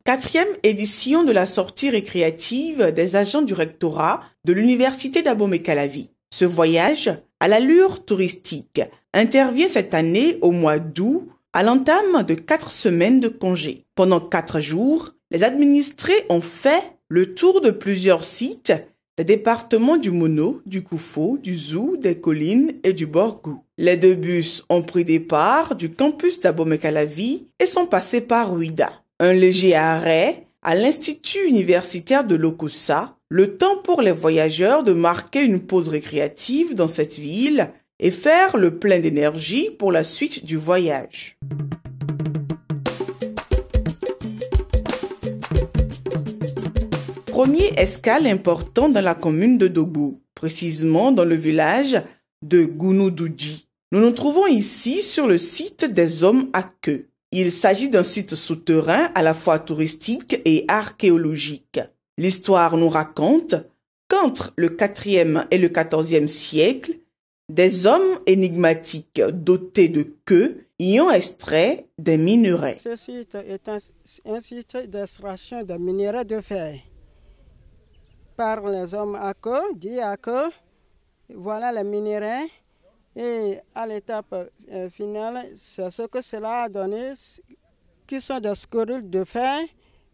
4e édition de la sortie récréative des agents du rectorat de l'Université d'Abomey-Calavi. Ce voyage, à l'allure touristique, intervient cette année au mois d'août à l'entame de 4 semaines de congé. Pendant 4 jours, les administrés ont fait le tour de plusieurs sites des départements du Mono, du Koufo, du Zou, des Collines et du Borgou. Les 2 bus ont pris départ du campus d'Abomey-Calavi et sont passés par Ouida. Un léger arrêt à l'Institut universitaire de Lokossa, le temps pour les voyageurs de marquer une pause récréative dans cette ville et faire le plein d'énergie pour la suite du voyage. Premier escale important dans la commune de Dogbo, précisément dans le village de Gounoudouji. Nous nous trouvons ici sur le site des hommes à queue. Il s'agit d'un site souterrain à la fois touristique et archéologique. L'histoire nous raconte qu'entre le 4e et le 14e siècle, des hommes énigmatiques dotés de queues y ont extrait des minerais. Ce site est un site d'extraction de minerais de fer par les hommes à queue, dit à queue. Voilà les minerais. Et à l'étape finale, c'est ce que cela a donné, qui sont des scories de fer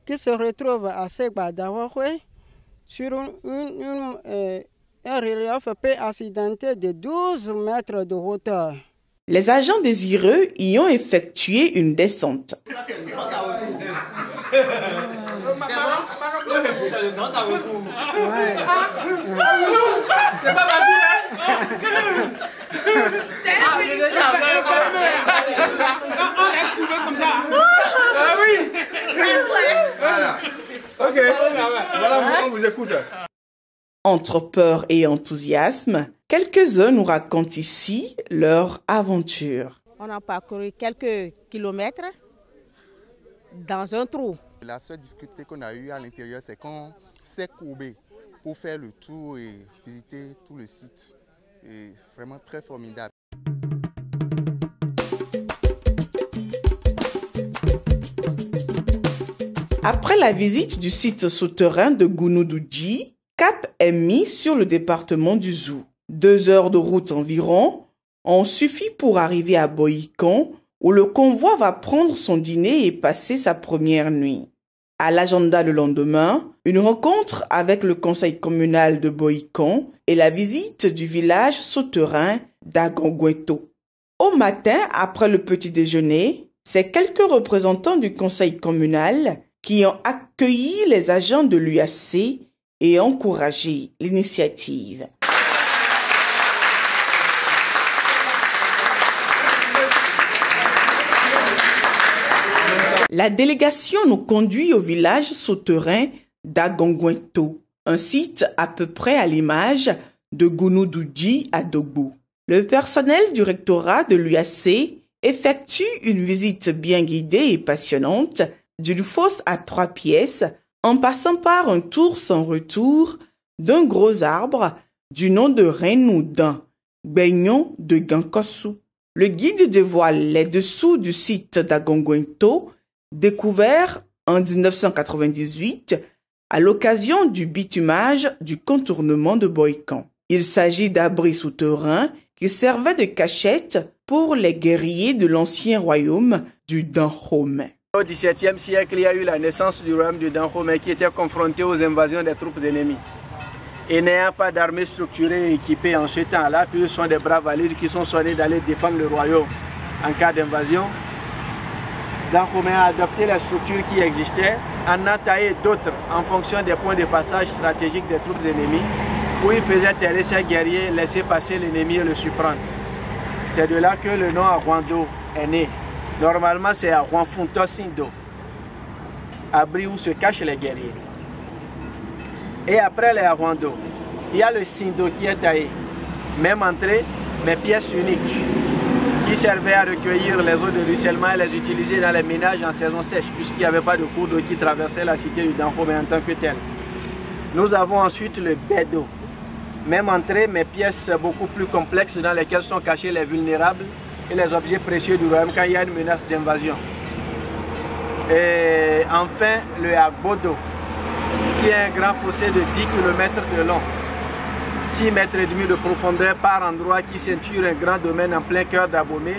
qui se retrouvent à Segba-Dawahwe sur un relief peu accidenté de 12 mètres de hauteur. Les agents désireux y ont effectué une descente. Entre peur et enthousiasme, quelques-uns nous racontent ici leur aventure. On a parcouru quelques kilomètres dans un trou. La seule difficulté qu'on a eue à l'intérieur, c'est qu'on s'est courbé pour faire le tour et visiter tout le site. Et vraiment très formidable. Après la visite du site souterrain de Gounoudouji, cap est mis sur le département du Zou. 2 heures de route environ ont suffi pour arriver à Boïkan, où le convoi va prendre son dîner et passer sa première nuit. À l'agenda le lendemain, une rencontre avec le conseil communal de Boïkan et la visite du village souterrain d'Agongweto. Au matin, après le petit déjeuner, c'est quelques représentants du conseil communal qui ont accueilli les agents de l'UAC et encouragé l'initiative. La délégation nous conduit au village souterrain d'Agongweto, un site à peu près à l'image de Gounoudouji à Dogbo. Le personnel du rectorat de l'UAC effectue une visite bien guidée et passionnante d'une fosse à 3 pièces en passant par un tour sans retour d'un gros arbre du nom de Renoudan, Beignon de Gankossou. Le guide dévoile les dessous du site d'Agongweto, découvert en 1998 à l'occasion du bitumage du contournement de Boïkan. Il s'agit d'abris souterrains qui servaient de cachette pour les guerriers de l'ancien royaume du Dahomey. Au XVIIe siècle, il y a eu la naissance du royaume du Dahomey qui était confronté aux invasions des troupes ennemies. Et n'ayant pas d'armée structurée et équipée en ce temps-là, puis ce sont des braves valides qui sont soignés d'aller défendre le royaume en cas d'invasion. Dahomey a adopté les structures qui existaient, en a taillé d'autres en fonction des points de passage stratégiques des troupes ennemies, où il faisait terrer ses guerriers, laisser passer l'ennemi et le surprendre. C'est de là que le nom Arwando est né. Normalement, c'est Arwanfunto Sindo, abri où se cachent les guerriers. Et après les Arwando, il y a le Sindo qui est taillé. Même entrée, mais pièces uniques, qui servaient à recueillir les eaux de ruissellement et les utiliser dans les ménages en saison sèche, puisqu'il n'y avait pas de cours d'eau qui traversait la cité du Dahomey en tant que tel. Nous avons ensuite le Bedo. Même entrée, mais pièces beaucoup plus complexes dans lesquelles sont cachés les vulnérables et les objets précieux du royaume quand il y a une menace d'invasion. Et enfin, le Agbodo, qui est un grand fossé de 10 km de long, 6 mètres et demi de profondeur par endroit, qui ceinture un grand domaine en plein cœur d'Abomey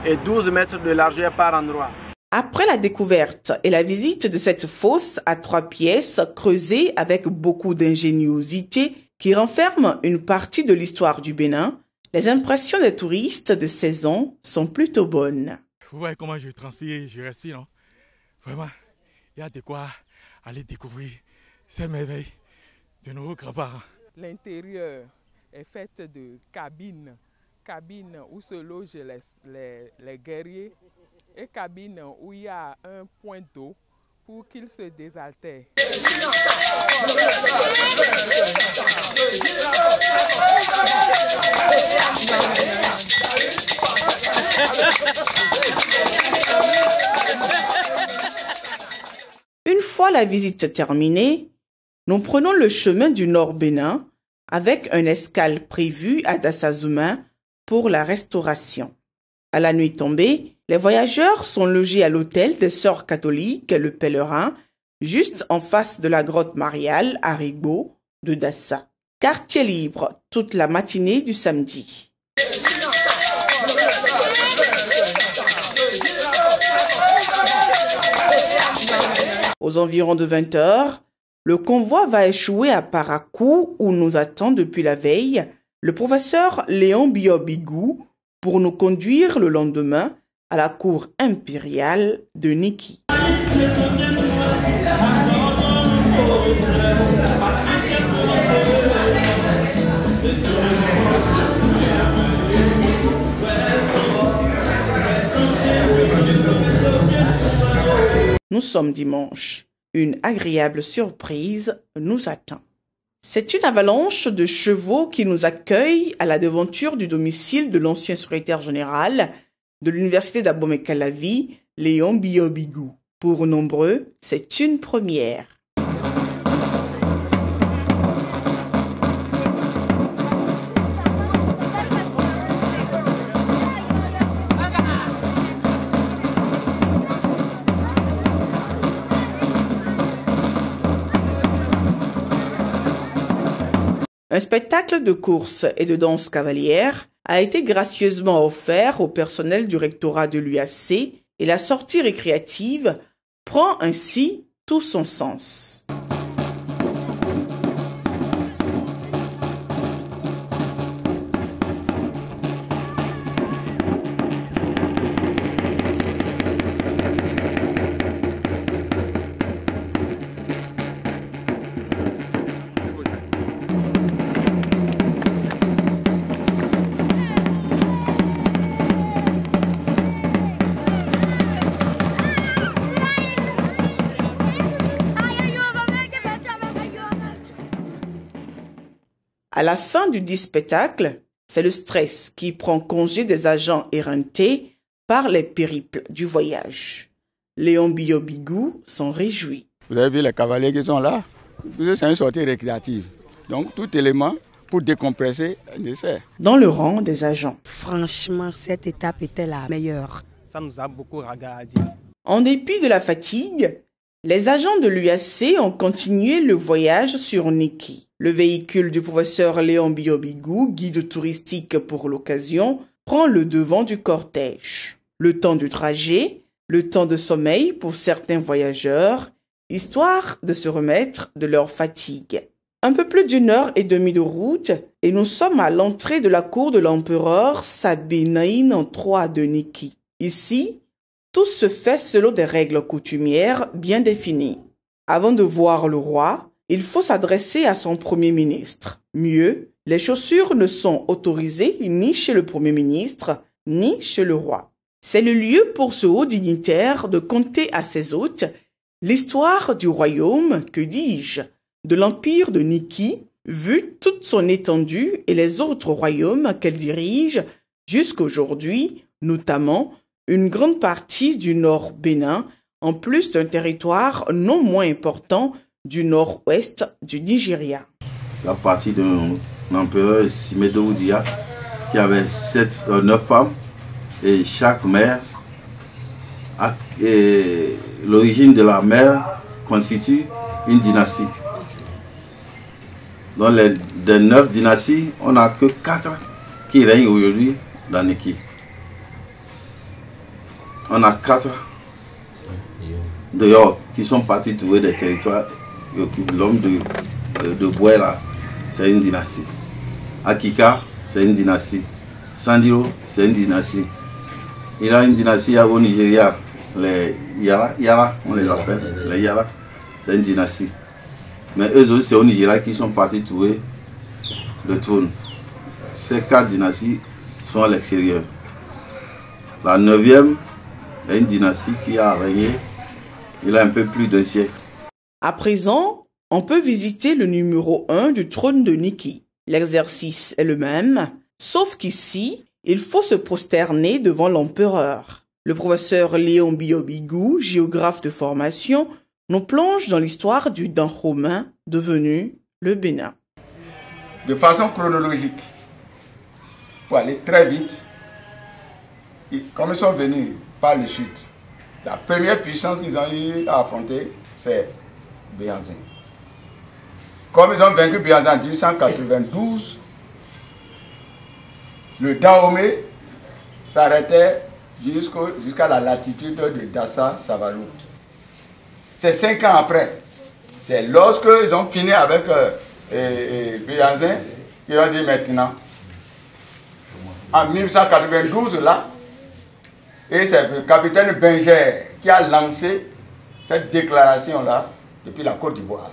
et 12 mètres de largeur par endroit. Après la découverte et la visite de cette fosse à 3 pièces creusée avec beaucoup d'ingéniosité qui renferme une partie de l'histoire du Bénin, les impressions des touristes de saison sont plutôt bonnes. Vous voyez comment je transpire, je respire, non? Vraiment, il y a de quoi aller découvrir ces merveilles de nos grands-parents. L'intérieur est fait de cabines où se logent les guerriers et cabines où il y a un point d'eau pour qu'ils se désaltèrent. Une fois la visite terminée, nous prenons le chemin du Nord Bénin avec un escale prévu à Dassazouma pour la restauration. À la nuit tombée, les voyageurs sont logés à l'hôtel des Sœurs catholiques Le Pèlerin, juste en face de la grotte mariale à Rigaud de Dassa. Quartier libre toute la matinée du samedi. Aux environs de 20 h, le convoi va échouer à Parakou où nous attend depuis la veille le professeur Léon Biobigou pour nous conduire le lendemain à la cour impériale de Niki. Nous sommes dimanche. Une agréable surprise nous attend. C'est une avalanche de chevaux qui nous accueille à la devanture du domicile de l'ancien secrétaire général de l'université d'Abomey-Calavi, Léon Biobigou. Pour nombreux, c'est une première. Un spectacle de course et de danse cavalière a été gracieusement offert au personnel du rectorat de l'UAC et la sortie récréative prend ainsi tout son sens. À la fin du dit spectacle, c'est le stress qui prend congé des agents éreintés par les périples du voyage. Léon Biobigou s'en réjouit. Vous avez vu les cavaliers qui sont là? C'est une sortie récréative. Donc tout élément pour décompresser est nécessaire. Dans le rang des agents. Franchement, cette étape était la meilleure. Ça nous a beaucoup regardé. En dépit de la fatigue, les agents de l'UAC ont continué le voyage sur Niki. Le véhicule du professeur Léon Biobigou, guide touristique pour l'occasion, prend le devant du cortège. Le temps du trajet, le temps de sommeil pour certains voyageurs, histoire de se remettre de leur fatigue. Un peu plus d'1 heure et demie de route et nous sommes à l'entrée de la cour de l'empereur Sabinaïn III de Niki. Ici, tout se fait selon des règles coutumières bien définies. Avant de voir le roi, il faut s'adresser à son Premier ministre. Mieux, les chaussures ne sont autorisées ni chez le Premier ministre, ni chez le roi. C'est le lieu pour ce haut dignitaire de conter à ses hôtes l'histoire du royaume, que dis-je, de l'empire de Niki, vu toute son étendue et les autres royaumes qu'elle dirige jusqu'aujourd'hui, notamment une grande partie du Nord Bénin, en plus d'un territoire non moins important du nord-ouest du Nigeria. La partie d'un empereur Simedo Oudia qui avait 9 femmes et chaque mère l'origine de la mère constitue une dynastie. Dans les 9 dynasties, on n'a que 4 qui règnent aujourd'hui dans Neki. On a 4 dehors qui sont partis trouver des territoires. L'homme de Bouéla, c'est une dynastie. Akika, c'est une dynastie. Sandiro, c'est une dynastie. Il y a une dynastie au Nigeria, les Yara, on les appelle, les Yara, c'est une dynastie. Mais eux aussi, c'est au Nigeria qui sont partis trouver le trône. Ces 4 dynasties sont à l'extérieur. La 9e est une dynastie qui a régné il y a un peu plus d'un siècle. À présent, on peut visiter le numéro 1 du trône de Niki. L'exercice est le même, sauf qu'ici, il faut se prosterner devant l'empereur. Le professeur Léon Biobigou, géographe de formation, nous plonge dans l'histoire du Dahomey devenu le Bénin. De façon chronologique, pour aller très vite, comme ils sont venus par le sud, la première puissance qu'ils ont eu à affronter, c'est Béhanzin. Comme ils ont vaincu Béhanzin en 1892, le Dahomey s'arrêtait jusqu'à la latitude de Dassa-Savalo. C'est 5 ans après. C'est lorsqu'ils ont fini avec Béhanzin qu'ils ont dit maintenant. En 1892, là, et c'est le capitaine Benger qui a lancé cette déclaration-là depuis la Côte d'Ivoire.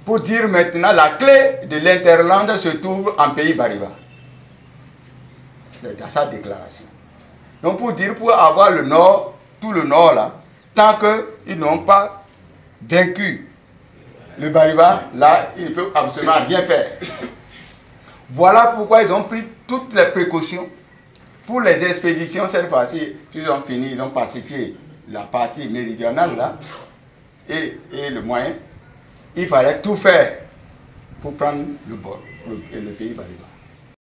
Pour dire maintenant la clé de l'Interland se trouve en pays Bariba. Dans sa déclaration. Donc pour dire, pour avoir le nord, tout le nord là, tant qu'ils n'ont pas vaincu le Bariba, là, ils ne peuvent absolument rien faire. Voilà pourquoi ils ont pris toutes les précautions pour les expéditions cette fois-ci. Ils ont fini, ils ont pacifié la partie méridionale là, et le moyen. Il fallait tout faire pour prendre le bord, le pays Bariba.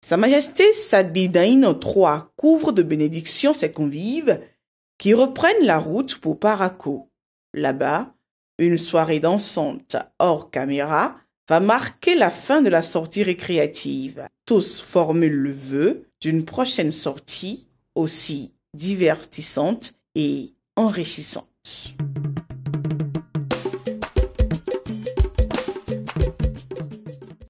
Sa Majesté Sabidaïn III couvre de bénédictions ses convives qui reprennent la route pour Parakou. Là-bas, une soirée dansante hors caméra va marquer la fin de la sortie récréative. Tous formulent le vœu d'une prochaine sortie aussi divertissante et enrichissante.